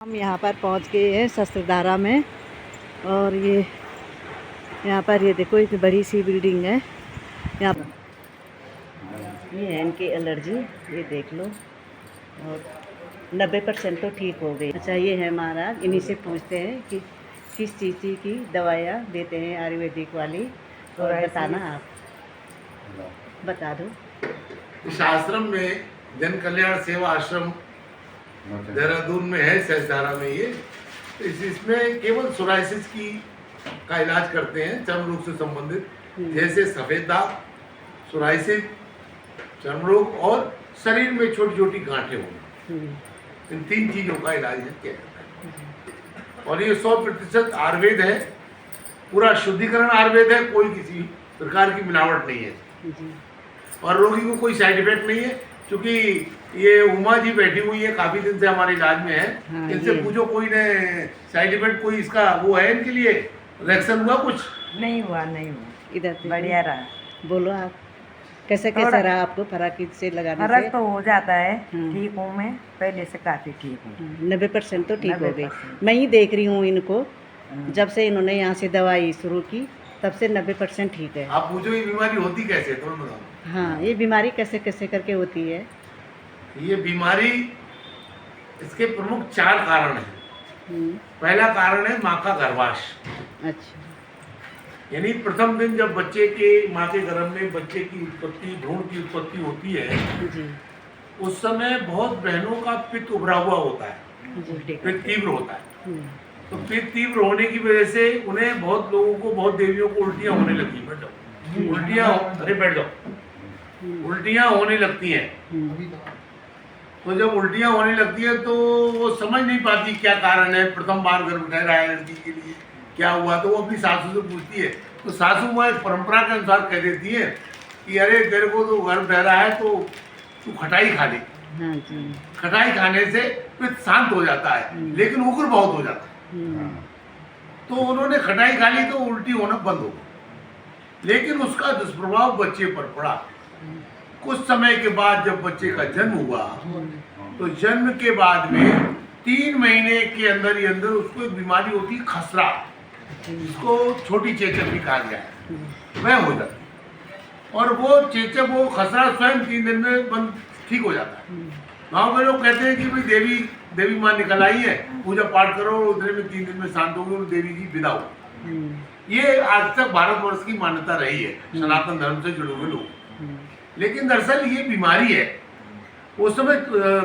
हम यहाँ पर पहुँच गए हैं शस्त्रधारा में। और ये यहाँ पर ये देखो इतनी बड़ी सी बिल्डिंग है। यहाँ पर ये है इनकी एलर्जी, ये देख लो। और 90% तो ठीक हो गई। अच्छा ये है महाराज, इन्हीं से पूछते हैं कि किस चीज़ की दवाइयाँ देते हैं आयुर्वेदिक वाली, और बताना आप बता दो। इस आश्रम में जन कल्याण सेवा आश्रम देहरादून में है, शस्त्रधारा में। ये इसमें केवल सोराइसिस का इलाज करते हैं, चर्म रोग से संबंधित, जैसे सफेद दाग, सोराइसिस, चर्म रोग और शरीर में छोटी छोटी गांठें होंगी। इन 3 चीजों का इलाज किया जाता है। और ये 100% आयुर्वेद है, पूरा शुद्धिकरण आयुर्वेद है, कोई किसी प्रकार की मिलावट नहीं है। और रोगी को कोई साइड इफेक्ट नहीं है, क्योंकि ये उमा जी बैठी हुई है, काफी दिन से हमारे इलाज में है। हाँ, इनसे पूछो कोई ने साइड इफेक्ट कोई इसका वो है इनके लिए, रिएक्शन हुआ? कुछ नहीं हुआ इधर बढ़िया रहा। बोलो आप कैसे रहा आपको फर्क से लगाने से? फर्क तो हो जाता है, ठीक हूँ मैं, पहले से काफी ठीक हूँ। 90% तो ठीक हो गई। मैं ही देख रही हूँ इनको, जब से इन्होंने यहाँ से दवाई शुरू की तब से 90% ठीक है। आप पूछो ये बीमारी होती कैसे, तो बताओ। हाँ, ये बीमारी कैसे करके होती है? ये बीमारी, इसके प्रमुख 4 कारण हैं। पहला कारण है माँ का गर्भाश। अच्छा। यानी प्रथम दिन जब बच्चे के माँ के गर्भ में बच्चे की उत्पत्ति, भ्रूण की उत्पत्ति होती है जी। उस समय बहुत बहनों का पित्त उभरा हुआ होता है, पित्त तीव्र होता है। तो पित्त तीव्र होने की वजह से उन्हें, बहुत लोगों को, बहुत देवियों को उल्टियाँ होने लगती, बैठ जाओ, उल्टियाँ, अरे बैठ जाओ, उल्टियाँ होने लगती हैं। तो जब उल्टियाँ होने लगती है तो वो समझ नहीं पाती क्या कारण है, प्रथम बार गर्भ ठहरा है लड़की के लिए, क्या हुआ। तो वो अपनी सासू से पूछती है, तो सासू माँ परंपरा के अनुसार कह देती है कि अरे तेरे को तो गर्भ ठहरा है तो तू खटाई खा ले। हाँ जी। खटाई खाने से पित्त शांत हो जाता है, लेकिन उग्र बहुत हो जाता है। तो उन्होंने खटाई खा ली तो उल्टी होना बंद हो गई, लेकिन उसका दुष्प्रभाव बच्चे पर पड़ा। कुछ समय के बाद जब बच्चे का जन्म हुआ तो जन्म के बाद में 3 महीने के अंदर ही अंदर उसको एक बीमारी होती है, खसरा, जिसको छोटी चेचक भी कहा गया है, वह हो जाती है। और वो चेचक, वो खसरा स्वयं 3 दिन में बंद ठीक हो जाता है। गाँव में लोग कहते हैं कि भाई देवी माँ निकल आई है, पूजा पाठ करो, उतने में 3 दिन में शांत होगी और देवी जी विदा हो। ये आज तक भारतवर्ष की मान्यता रही है, सनातन धर्म से जुड़े हुए लोग। लेकिन दरअसल ये बीमारी है, उस समय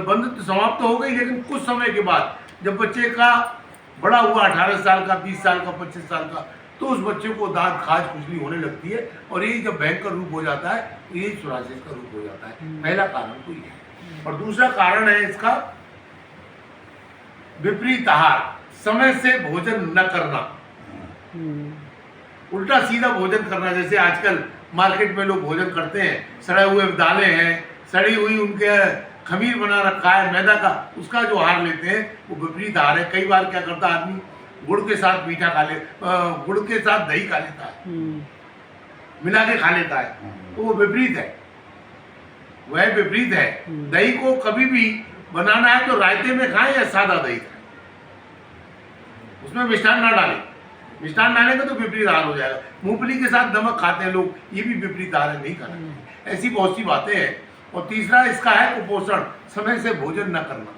बंद समाप्त हो गई, लेकिन कुछ समय के बाद जब बच्चे का बड़ा हुआ, 18 साल का, 20 साल का, 25 साल का, तो उस बच्चे को दांत, खाज, खुजली होने लगती है। और ये जब भयंकर रूप हो जाता है तो यही सोराइसिस का रूप हो जाता है। पहला कारण तो ये है। और दूसरा कारण है इसका विपरीत आहार, समय से भोजन न करना, उल्टा सीधा भोजन करना। जैसे आजकल मार्केट में लोग भोजन करते हैं, सड़े हुए दालें हैं, सड़ी हुई उनके खमीर बना रखा है मैदा का, उसका जो आहार लेते हैं वो विपरीत आहार है। कई बार क्या करता है आदमी, गुड़ के साथ मीठा खा ले, गुड़ के साथ दही खा लेता है, मिला के खा लेता है, तो वो विपरीत है, वह विपरीत है। दही को कभी भी बनाना है तो रायते में खाएं या सादा दही खाएं, उसमें मिष्ठान ना डालें। मिष्ठान डालेंगे तो विपरीत आहार हो जाएगा। मूंगफली के साथ नमक खाते हैं लोग, ये भी विपरीत आहार नहीं खाना। ऐसी बहुत सी बातें हैं। और तीसरा इसका है कुपोषण, समय से भोजन न करना।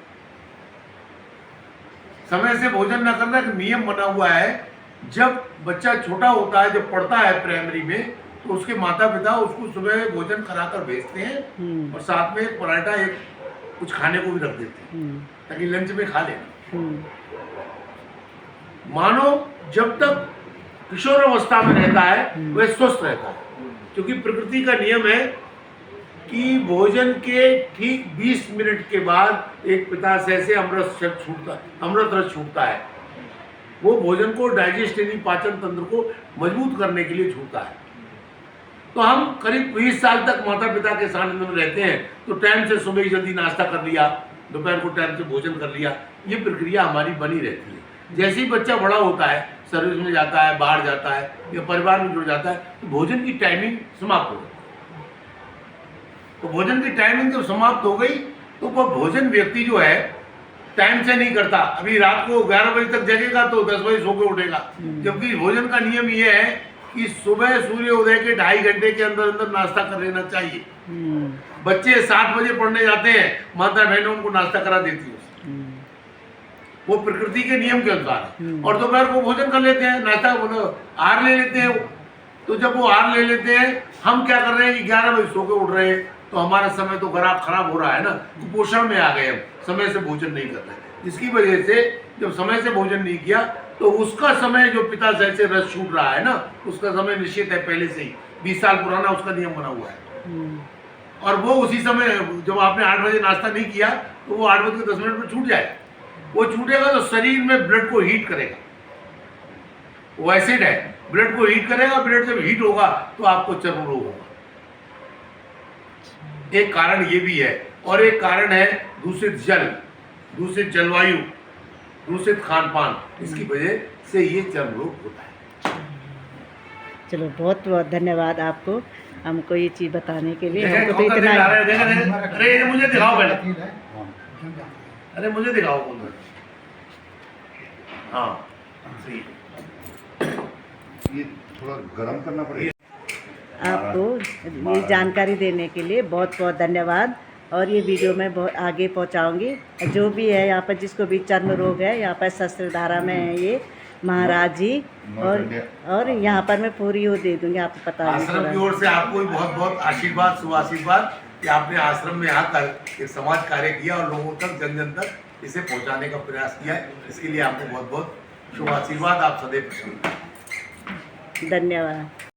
समय से भोजन न करना एक नियम बना हुआ है। जब बच्चा छोटा होता है, जब पढ़ता है प्राइमरी में, तो उसके माता पिता उसको सुबह भोजन कराकर भेजते हैं और साथ में एक पराठा, एक कुछ खाने को भी रख देते हैं ताकि लंच में खा लेना। मानो जब तक किशोर अवस्था में रहता है वह स्वस्थ रहता है, क्योंकि प्रकृति का नियम है कि भोजन के ठीक 20 मिनट के बाद एक पित्ताशय से अमृत रस छूटता है। वो भोजन को डाइजेस्ट, यानी पाचन तंत्र को मजबूत करने के लिए छूटता है। तो हम करीब 20 साल तक माता पिता के सानिध्य में रहते हैं, तो टाइम से सुबह जल्दी नाश्ता कर लिया, दोपहर को टाइम से भोजन कर लिया, ये प्रक्रिया हमारी बनी रहती है। जैसे ही बच्चा बड़ा होता है, सर्विस में जाता है, बाहर जाता है या परिवार में जुड़ जाता है, तो भोजन की टाइमिंग समाप्त हो जाती है। तो भोजन की टाइमिंग जब समाप्त हो गई तो वह भोजन व्यक्ति जो है टाइम से नहीं करता, अभी रात को 11 बजे तक जगेगा तो 10 बजे सो के उठेगा। जबकि भोजन का नियम ये है कि सुबह सूर्य उदय के 2.5 घंटे के अंदर अंदर नाश्ता कर लेना चाहिए। बच्चे 7 बजे पढ़ने जाते हैं, माता बहनें उनको नाश्ता करा देती है, वो प्रकृति के नियम के अनुसार है। और दोपहर को भोजन कर लेते हैं, नाश्ता आहार ले लेते हैं। तो जब वो आहार ले लेते हैं, हम क्या कर रहे हैं कि 11 बजे सो के उठ रहे हैं, तो हमारा समय तो खराब हो रहा है ना, कुपोषण में आ गए हम, समय से भोजन नहीं कर रहे। इसकी वजह से जब समय से भोजन नहीं किया तो उसका समय जो पित्ताशय से रस छूट रहा है ना, उसका समय निश्चित है पहले से ही, 20 साल पुराना उसका नियम बना हुआ है। और वो उसी समय जब आपने 8 बजे नाश्ता नहीं किया तो वो 8 बज के 10 मिनट में छूट जाए। वो छूटेगा तो शरीर में ब्लड को हीट करेगा, वो एसिड है, ब्लड को हीट करेगा। ब्लड जब हीट होगा तो आपको चर्म रोग होगा। एक कारण ये भी है, और एक कारण है दूषित जल, दूषित जलवायु, दूषित खान पान, इसकी वजह से ये चर्म रोग होता है। चलो बहुत बहुत धन्यवाद आपको हमको ये चीज़ बताने के लिए। हमको तो कौन सा इतना दिखा रहे हैं? अरे ये मुझे दिखाओ पहले, अरे मुझे दिखाओ कौन सा। हाँ सही, ये थोड़ा गर्म करना पड़ेगा। आपको ये जानकारी देने के लिए बहुत बहुत धन्यवाद। और ये वीडियो मैं बहुत आगे पहुंचाऊंगी। जो भी है यहाँ पर जिसको भी चर्म रोग है, यहाँ पर शस्त्रधारा में है ये महाराज जी, और यहाँ पर मैं पूरी वो दे दूंगी, आपको पता आश्रम की ओर से आपको भी बहुत बहुत आशीर्वाद, शुभ आशीर्वाद कि आपने आश्रम में आकर एक समाज कार्य किया और लोगों तक, जन जन तक इसे पहुंचाने का प्रयास किया है। इसके लिए आपको बहुत बहुत शुभ आशीर्वाद। आप सदैव प्रसन्न। धन्यवाद।